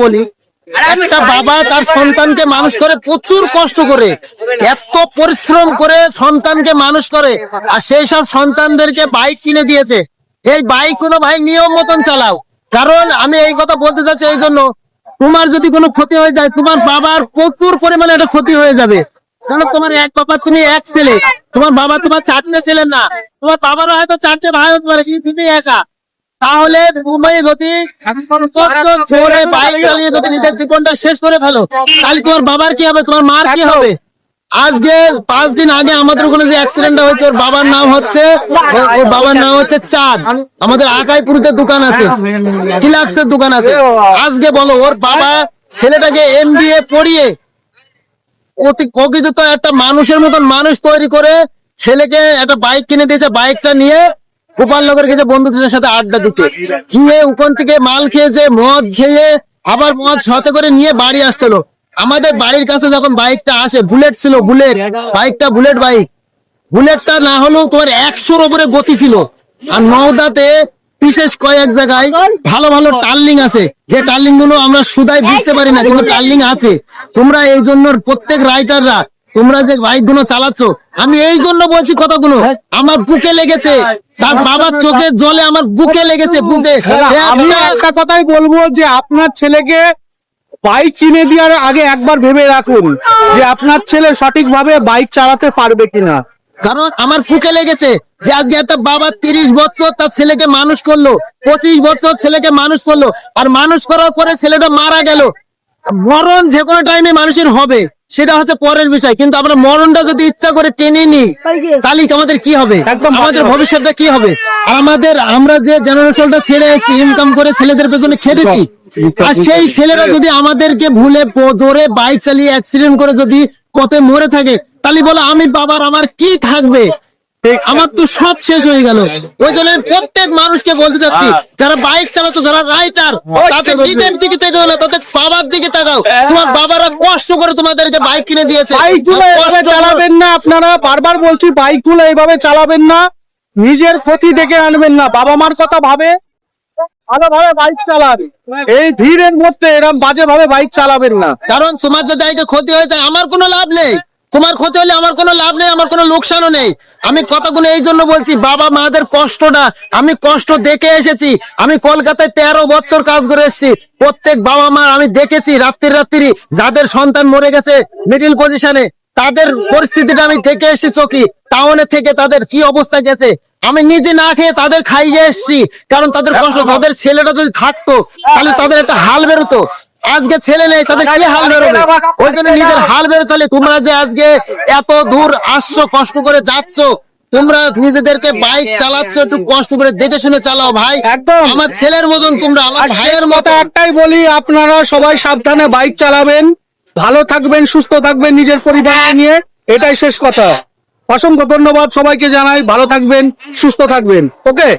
বলি, একটা বাবা তার সন্তানকে মানুষ করে প্রচুর কষ্ট করে, এত পরিশ্রম করে সন্তানকে মানুষ করে, আর সেই সব সন্তানদেরকে বাইক কিনে দিয়েছে। এই বাইক কোনো ভাই নিয়ম মতন চালাও। কারণ আমি এই কথা বলতে চাচ্ছি এই জন্য, তোমার যদি কোনো ক্ষতি হয়ে যায়, তোমার বাবার প্রচুর পরিমাণে একটা ক্ষতি হয়ে যাবে। কারণ তোমার এক বাবা, তুমি এক ছেলে, তোমার বাবা তোমার চারটে ছেলে না, তোমার বাবারও হয়তো চারটে ভাই হতে পারে, তুমি একা। তাহলে তুমি যদি জোরে বাইক চালিয়ে যদি নিজের জীবনটা শেষ করে ফেলো, তাহলে তোমার বাবার কি হবে, তোমার মার কি হবে? আজকে 5 দিন আগে আমাদের ওখানে যে অ্যাক্সিডেন্টটা হয়েছে, ওর বাবার নাম হচ্ছে চাঁদ। আমাদের আকাইপুরিতে দোকান আছে, টিলাক্সের দোকান আছে। আজকে বলো, ওর বাবা ছেলেটাকে MBA পড়িয়ে অতি প্রকৃত একটা মানুষের মতন মানুষ তৈরি করে ছেলেকে একটা বাইক কিনে দিয়েছে। বাইকটা নিয়ে গোপালনগর গেছে বন্ধুদের সাথে আড্ডা দিতে, গিয়ে ওখান থেকে মাল খেয়েছে, মদ খেয়ে আবার মদ সাথে করে নিয়ে বাড়ি আসছিল। আমাদের বাড়ির কাছে যখন বাইকটা আসে, বুলেট ছিল, বুলেট বাইকটা, বুলেট বাইক। বুলেটটা না হলেও তোমার 100-র উপরে গতি ছিল। আর নওদাতে বিশেষ কয়েক জায়গায় ভালো ভালো টার্লিং আছে, যে টার্লিং গুলো আমরা শুধাই বুঝতে পারি না, কিন্তু টার্লিং আছে। তোমরা এই জন্য প্রত্যেক রাইডাররা, তোমরা যে বাইক গুলো চালাচ্ছ, আমি এই জন্য বলছি কথাগুলো, আমার বুকে লেগেছে। তার বাবার চোখের জলে আমার বুকে লেগেছে, বুকে। আমি একটা কথাই বলবো যে আপনার ছেলেকে বাইক কিনে দেওয়ার আগে একবার ভেবে রাখুন যে আপনার ছেলে সঠিকভাবে বাইক চালাতে পারবে কিনা। কারণ আমার বুকে লেগেছে যে আজকে একটা বাবা 30 বছর তার ছেলেকে মানুষ করলো, 25 বছর ছেলেকে মানুষ করলো, আর মানুষ করার পরে ছেলেটা মারা গেল। মরণ যে কোনো টাইমে মানুষের হবে, সেটা হচ্ছে পরের বিষয়, কিন্তু আমরা মরণটা যদি ইচ্ছা করে টেনে নিই, তাহলে আমাদের কি হবে, আমাদের ভবিষ্যৎটা কি হবে? আর আমরা যে জেনারেশনটা ছেড়ে এসেছি, ইনকাম করে ছেলেদের পেছনে খেটেছি, আর সেই ছেলেরা যদি আমাদেরকে ভুলে জোরে বাইক চালিয়ে অ্যাক্সিডেন্ট করে যদি পথে মরে থাকে, তাহলে বলো আমি বাবার আমার কি থাকবে? আমার তো সব শেষ হয়ে গেল। ওই জন্য প্রত্যেক মানুষকে বলতে চাচ্ছি, যারা বাইক চালাচ্ছ, যারা রাইডার, তাদের নিজের দিকে তাকাও না, তাদের বাবার দিকে তাকাও। তোমার বাবারা কষ্ট করে তোমাদেরকে বাইক কিনে দিয়েছে। বাইকগুলো এইভাবে চালাবেন না, আপনারা বারবার বলছি বাইকগুলো এইভাবে চালাবেন না, নিজের ক্ষতি ডেকে আনবেন না। বাবা মার কথা ভাবে ভালোভাবে বাইক চালান, এই ধীরের মধ্যে এরকম বাজে ভাবে বাইক চালাবেন না। কারণ তোমার যদি আজকে ক্ষতি হয়ে যায়, আমার কোনো লাভ নেই। তোমার ক্ষতি হলে আমার কোনো লাভ নেই, আমার কোনো লোকসানও নেই। আমি কথাগুলো এই জন্য বলছি, বাবা মাদের কষ্টটা আমি কষ্ট দেখে এসেছি। আমি কলকাতায় 13 বছর কাজ করে এসেছি। প্রত্যেক বাবা মা আমি দেখেছি, রাত্রি যাদের সন্তান মরে গেছে মিডিল পজিশনে, তাদের পরিস্থিতিটা আমি দেখে এসেছি চোখে। টাউনে থেকে তাদের কি অবস্থা গেছে আমি নিজে না খেয়ে তাদের খাইয়ে এসেছি। কারণ তাদের কষ্ট, তাদের ছেলেটা যদি থাকতো তাহলে তাদের একটা হাল বেরোতো। আজকে ছেলে নেই, তাদের কি হাল বেরোবে? ওই জন্য নিজের হাল বেরোতে হলে তোমরা যে আজকে এত দূর আসছো, কষ্ট করে যাচ্ছ, তোমরা নিজেদেরকে বাইক চালাচ্ছ, একটু কষ্ট করে দেখে শুনে চালাও ভাই। একদম আমার ছেলের মতন তোমরা, আমার ভাইয়ের মতো। একটাই বলি, আপনারা সবাই সাবধানে বাইক চালাবেন, ভালো থাকবেন, সুস্থ থাকবেন নিজের পরিবার নিয়ে, এটাই শেষ কথা। অসংখ্য ধন্যবাদ সবাইকে জানাই, ভালো থাকবেন, সুস্থ থাকবেন। ওকে।